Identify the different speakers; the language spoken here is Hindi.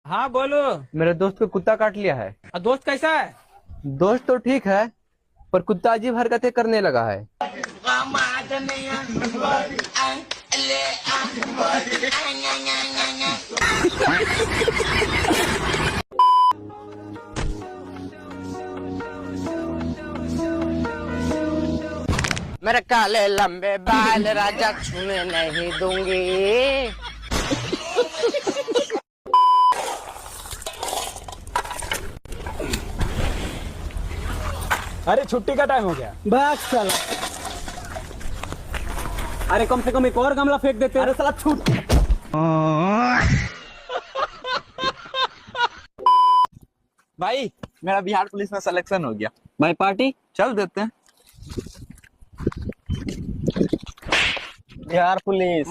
Speaker 1: हाँ बोलो।
Speaker 2: मेरे दोस्त को कुत्ता काट लिया है।
Speaker 1: दोस्त कैसा है?
Speaker 2: दोस्त तो ठीक है, पर कुत्ता अजीब हरकतें करने लगा है।
Speaker 3: मेरे काले लंबे बाल राजा छूने नहीं दूंगी।
Speaker 1: अरे छुट्टी का टाइम हो गया।
Speaker 4: बस चल।
Speaker 1: अरे कम से कम एक और गमला फेंक देते।
Speaker 4: अरे साला छूट।
Speaker 5: भाई मेरा बिहार पुलिस में सिलेक्शन हो गया।
Speaker 1: भाई पार्टी
Speaker 5: चल देते हैं।
Speaker 4: बिहार पुलिस।